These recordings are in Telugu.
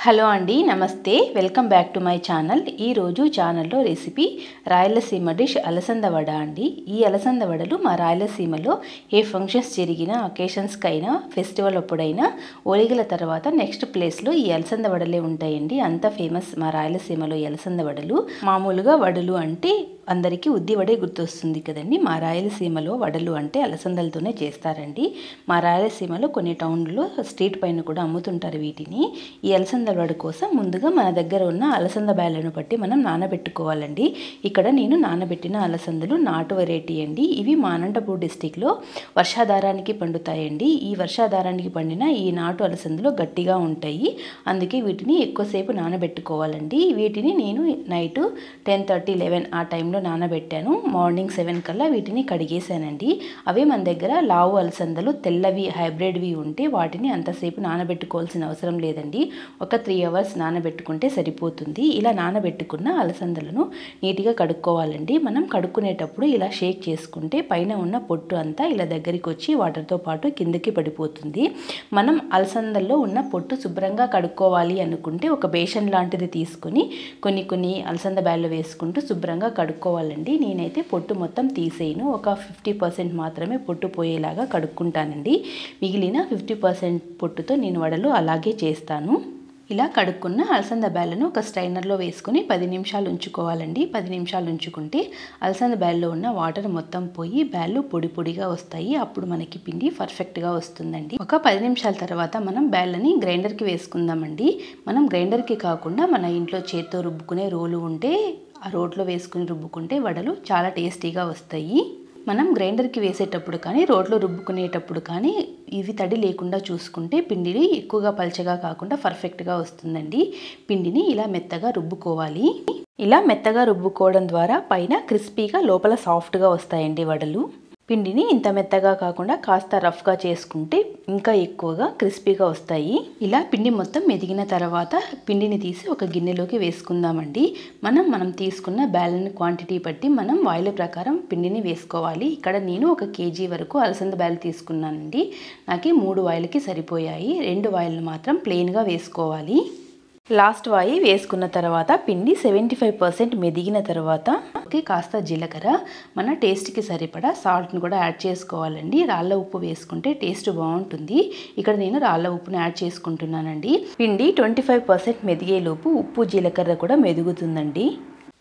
హలో అండి, నమస్తే. Welcome back to my channel. ఈరోజు ఛానల్లో రెసిపీ రాయలసీమ డిష్ అలసంద వడ అండి. ఈ అలసంద వడలు మా రాయలసీమలో ఏ ఫంక్షన్స్ జరిగినా, అకేషన్స్కైనా, ఫెస్టివల్ అప్పుడైనా, ఓలిగల తర్వాత నెక్స్ట్ ప్లేస్లో ఈ అలసంద వడలే ఉంటాయండి. అంత ఫేమస్ మా రాయలసీమలో ఈ అలసంద వడలు. మామూలుగా వడలు అంటే అందరికీ ఉద్ది వడే గుర్తొస్తుంది కదండి. మా రాయలసీమలో వడలు అంటే అలసందలతోనే చేస్తారండి. మా రాయలసీమలో కొన్ని టౌన్లో స్ట్రీట్ పైన కూడా అమ్ముతుంటారు వీటిని. ఈ అలసంద వడ కోసం ముందుగా మన దగ్గర ఉన్న అలసంద బ్యాళ్ళను బట్టి మనం నానబెట్టుకోవాలండి. ఇక్కడ నేను నానబెట్టిన అలసందలు నాటు వెరైటీ అండి. ఇవి మా అనంతపూర్ డిస్టిక్లో వర్షాధారానికి పండుతాయండి. ఈ వర్షాధారానికి పండిన ఈ నాటు అలసందలు గట్టిగా ఉంటాయి. అందుకే వీటిని ఎక్కువసేపు నానబెట్టుకోవాలండి. వీటిని నేను నైట్ 10:30, 11 ఆ టైంలో నానబెట్టాను. మార్నింగ్ 7 కల్లా వీటిని కడిగేసానండి. అవే మన దగ్గర లావు అలసందలు తెల్లవి హైబ్రిడ్వి ఉంటే వాటిని అంతసేపు నానబెట్టుకోవాల్సిన అవసరం లేదండి. ఒక 3 అవర్స్ నానబెట్టుకుంటే సరిపోతుంది. ఇలా నానబెట్టుకున్న అలసందలను నీట్గా కడుక్కోవాలండి. మనం కడుక్కునేటప్పుడు ఇలా షేక్ చేసుకుంటే పైన ఉన్న పొట్టు అంతా ఇలా దగ్గరికి వచ్చి వాటర్తో పాటు కిందకి పడిపోతుంది. మనం అలసందల్లో ఉన్న పొట్టు శుభ్రంగా కడుక్కోవాలి అనుకుంటే ఒక బేషన్ లాంటిది తీసుకొని కొన్ని అలసంద బ్యాళ్ళు వేసుకుంటూ శుభ్రంగా కడుక్కోవాలండి. నేనైతే పొట్టు మొత్తం తీసేయను. ఒక 50% మాత్రమే పొట్టు పోయేలాగా కడుక్కుంటానండి. మిగిలిన 50% పొట్టుతో నేను వడలు అలాగే చేస్తాను. ఇలా కడుక్కున్న అలసంద బ్యాళ్ళను ఒక స్ట్రైనర్లో వేసుకుని 10 నిమిషాలు ఉంచుకోవాలండి. 10 నిమిషాలు ఉంచుకుంటే అలసంద బ్యాల్లో ఉన్న వాటర్ మొత్తం పోయి బ్యాళ్ళు పొడి పొడిగా వస్తాయి. అప్పుడు మనకి పిండి పర్ఫెక్ట్గా వస్తుందండి. ఒక 10 నిమిషాల తర్వాత మనం బ్యాళ్ళని గ్రైండర్కి వేసుకుందామండి. మనం గ్రైండర్కి కాకుండా మన ఇంట్లో చేత్తో రుబ్బుకునే రోలు ఉంటే ఆ రోట్లో వేసుకుని రుబ్బుకుంటే వడలు చాలా టేస్టీగా వస్తాయి. మనం గ్రైండర్కి వేసేటప్పుడు కానీ రోట్లో రుబ్బుకునేటప్పుడు కానీ ఇవి తడి లేకుండా చూసుకుంటే పిండిని ఎక్కువగా పల్చగా కాకుండా పర్ఫెక్ట్గా వస్తుందండి. పిండిని ఇలా మెత్తగా రుబ్బుకోవాలి. ఇలా మెత్తగా రుబ్బుకోవడం ద్వారా పైన క్రిస్పీగా లోపల సాఫ్ట్గా వస్తాయండి వడలు. పిండిని ఇంత మెత్తగా కాకుండా కాస్త రఫ్గా చేసుకుంటే ఇంకా ఎక్కువగా క్రిస్పీగా వస్తాయి. ఇలా పిండి మొత్తం మెదిగిన తర్వాత పిండిని తీసి ఒక గిన్నెలోకి వేసుకుందామండి. మనం తీసుకున్న బ్యాలెన్స్ క్వాంటిటీ బట్టి మనం వాయిల ప్రకారం పిండిని వేసుకోవాలి. ఇక్కడ నేను 1 kg వరకు అలసంద బ్యాలు తీసుకున్నానండి. నాకు 3 వాయిలకి సరిపోయాయి. 2 వాయిలు మాత్రం ప్లెయిన్గా వేసుకోవాలి. లాస్ట్ వాయి వేసుకున్న తర్వాత పిండి 75% మెదిగిన తర్వాత కాస్త జీలకర్ర, మన టేస్ట్కి సరిపడా సాల్ట్ను కూడా యాడ్ చేసుకోవాలండి. రాళ్ళ ఉప్పు వేసుకుంటే టేస్ట్ బాగుంటుంది. ఇక్కడ నేను రాళ్ళ ఉప్పును యాడ్ చేసుకుంటున్నానండి. పిండి 25% మెదిగేలోపు ఉప్పు జీలకర్ర కూడా మెదుగుతుందండి.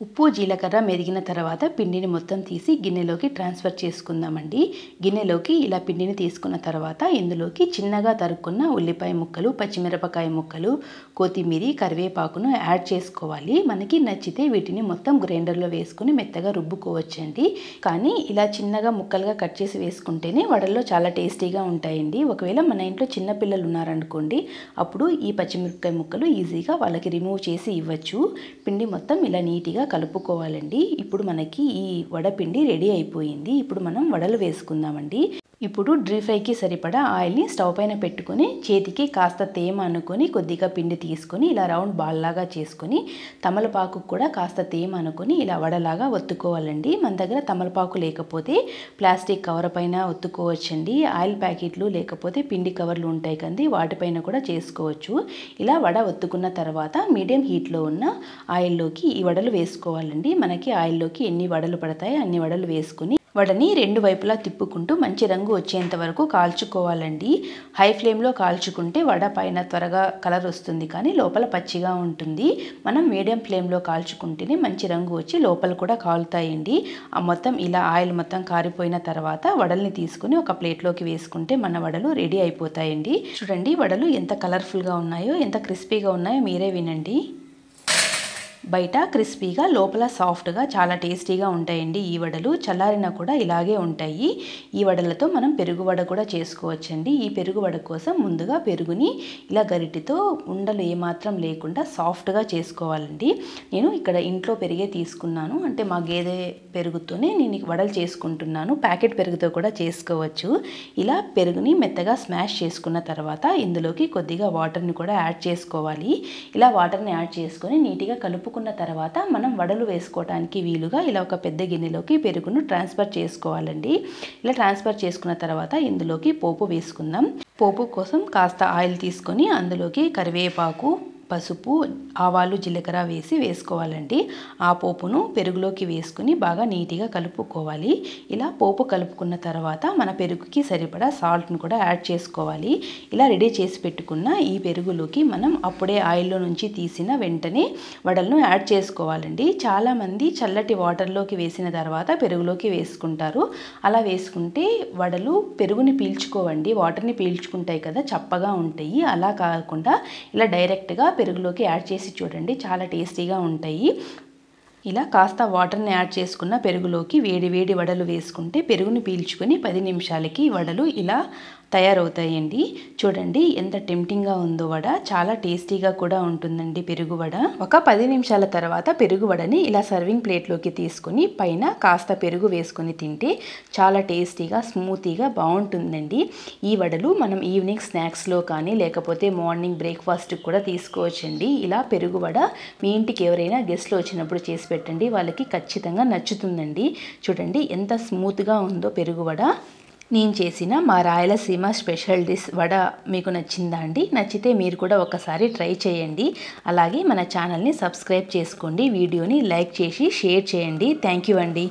ఉప్పు జీలకర్ర మెదిగిన తర్వాత పిండిని మొత్తం తీసి గిన్నెలోకి ట్రాన్స్ఫర్ చేసుకుందామండి. గిన్నెలోకి ఇలా పిండిని తీసుకున్న తర్వాత ఇందులోకి చిన్నగా తరుక్కున్న ఉల్లిపాయ ముక్కలు, పచ్చిమిరపకాయ ముక్కలు, కొత్తిమీర, కరివేపాకును యాడ్ చేసుకోవాలి. మనకి నచ్చితే వీటిని మొత్తం గ్రైండర్లో వేసుకుని మెత్తగా రుబ్బుకోవచ్చండి. కానీ ఇలా చిన్నగా ముక్కలుగా కట్ చేసి వేసుకుంటేనే వడల్లో చాలా టేస్టీగా ఉంటాయండి. ఒకవేళ మన ఇంట్లో చిన్నపిల్లలు ఉన్నారనుకోండి, అప్పుడు ఈ పచ్చిమిరపకాయ ముక్కలు ఈజీగా వాళ్ళకి రిమూవ్ చేసి ఇవ్వచ్చు. పిండి మొత్తం ఇలా నీట్గా కలుపుకోవాలండి. ఇప్పుడు మనకి ఈ వడపిండి రెడీ అయిపోయింది. ఇప్పుడు మనం వడలు వేసుకుందామండి. ఇప్పుడు డ్రీ ఫ్రైకి సరిపడా ఆయిల్ని స్టవ్ పైన పెట్టుకొని చేతికి కాస్త తేమ అనుకొని కొద్దిగా పిండి తీసుకొని ఇలా రౌండ్ బాల్ లాగా చేసుకొని తమలపాకు కూడా కాస్త తేమ అనుకొని ఇలా వడలాగా ఒత్తుకోవాలండి. మన దగ్గర తమలపాకు లేకపోతే ప్లాస్టిక్ కవర్ పైన ఒత్తుకోవచ్చండి. ఆయిల్ ప్యాకెట్లు లేకపోతే పిండి కవర్లు ఉంటాయి కండి, వాటిపైన కూడా చేసుకోవచ్చు. ఇలా వడ ఒత్తుకున్న తర్వాత మీడియం హీట్లో ఉన్న ఆయిల్లోకి ఈ వడలు వేసుకోవాలండి. మనకి ఆయిల్లోకి ఎన్ని వడలు పడతాయో అన్ని వడలు వేసుకుని వడని 2 వైపులా తిప్పుకుంటూ మంచి రంగు వచ్చేంత వరకు కాల్చుకోవాలండి. హై ఫ్లేమ్లో కాల్చుకుంటే వడ పైన త్వరగా కలర్ వస్తుంది కానీ లోపల పచ్చిగా ఉంటుంది. మనం మీడియం ఫ్లేమ్లో కాల్చుకుంటేనే మంచి రంగు వచ్చి లోపల కూడా కాలుతాయండి. ఆ మొత్తం ఇలా ఆయిల్ మొత్తం కారిపోయిన తర్వాత వడల్ని తీసుకుని ఒక ప్లేట్లోకి వేసుకుంటే మన వడలు రెడీ అయిపోతాయండి. చూడండి వడలు ఎంత కలర్ఫుల్గా ఉన్నాయో, ఎంత క్రిస్పీగా ఉన్నాయో మీరే వినండి. బయట క్రిస్పీగా లోపల సాఫ్ట్గా చాలా టేస్టీగా ఉంటాయండి ఈ వడలు. చల్లారినా కూడా ఇలాగే ఉంటాయి. ఈ వడలతో మనం పెరుగు వడ కూడా చేసుకోవచ్చండి. ఈ పెరుగు వడ కోసం ముందుగా పెరుగుని ఇలా గరిటెతో ఉండలు ఏమాత్రం లేకుండా సాఫ్ట్గా చేసుకోవాలండి. నేను ఇక్కడ ఇంట్లో పెరిగే తీసుకున్నాను. అంటే మా గేదె పెరుగుతోనే నేను వడలు చేసుకుంటున్నాను. ప్యాకెట్ పెరుగుతో కూడా చేసుకోవచ్చు. ఇలా పెరుగుని మెత్తగా స్మాష్ చేసుకున్న తర్వాత ఇందులోకి కొద్దిగా వాటర్ని కూడా యాడ్ చేసుకోవాలి. ఇలా వాటర్ని యాడ్ చేసుకొని నీట్గా కలుపుకున్న తర్వాత మనం వడలు వేసుకోవడానికి వీలుగా ఇలా ఒక పెద్ద గిన్నెలోకి పెరుగును ట్రాన్స్ఫర్ చేసుకోవాలండి. ఇలా ట్రాన్స్ఫర్ చేసుకున్న తర్వాత ఇందులోకి పోపు వేసుకుందాం. పోపు కోసం కాస్త ఆయిల్ తీసుకొని అందులోకి కరివేపాకు, పసుపు, ఆవాలు, జీలకర్ర వేసుకోవాలండి. ఆ పోపును పెరుగులోకి వేసుకుని బాగా నీట్గా కలుపుకోవాలి. ఇలా పోపు కలుపుకున్న తర్వాత మన పెరుగుకి సరిపడా సాల్ట్ను కూడా యాడ్ చేసుకోవాలి. ఇలా రెడీ చేసి పెట్టుకున్న ఈ పెరుగులోకి మనం అప్పుడే ఆయిల్లో నుంచి తీసిన వెంటనే వడలను యాడ్ చేసుకోవాలండి. చాలామంది చల్లటి వాటర్లోకి వేసిన తర్వాత పెరుగులోకి వేసుకుంటారు. అలా వేసుకుంటే వడలు పెరుగుని పీల్చుకోవండి, వాటర్ని పీల్చుకుంటాయి కదా, చప్పగా ఉంటాయి. అలా కాకుండా ఇలా డైరెక్ట్గా పెరుగులోకి యాడ్ చేసి చూడండి, చాలా టేస్టీగా ఉంటాయి. ఇలా కాస్త వాటర్ని యాడ్ చేసుకున్న పెరుగులోకి వేడి వడలు వేసుకుంటే పెరుగుని పీల్చుకొని 10 నిమిషాలకి వడలు ఇలా తయారవుతాయండి. చూడండి ఎంత టెంప్టింగ్గా ఉందో వడ, చాలా టేస్టీగా కూడా ఉంటుందండి పెరుగు వడ. ఒక 10 నిమిషాల తర్వాత పెరుగు వడని ఇలా సర్వింగ్ ప్లేట్లోకి తీసుకొని పైన కాస్త పెరుగు వేసుకొని తింటే చాలా టేస్టీగా స్మూతీగా బాగుంటుందండి. ఈ వడలు మనం ఈవినింగ్ స్నాక్స్లో కానీ లేకపోతే మార్నింగ్ బ్రేక్ఫాస్ట్కి కూడా తీసుకోవచ్చండి. ఇలా పెరుగు వడ మీ ఇంటికి ఎవరైనా గెస్ట్లు వచ్చినప్పుడు చేసి పెట్టండి, వాళ్ళకి ఖచ్చితంగా నచ్చుతుందండి. చూడండి ఎంత స్మూత్గా ఉందో పెరుగు వడ. నేను చేసిన మా రాయలసీమ స్పెషల్ డిష్ వడ మీకు నచ్చిందా అండి? నచ్చితే మీరు కూడా ఒకసారి ట్రై చేయండి. అలాగే మన ఛానల్ని సబ్స్క్రైబ్ చేసుకోండి, వీడియోని లైక్ చేసి షేర్ చేయండి. థ్యాంక్ యూ అండి.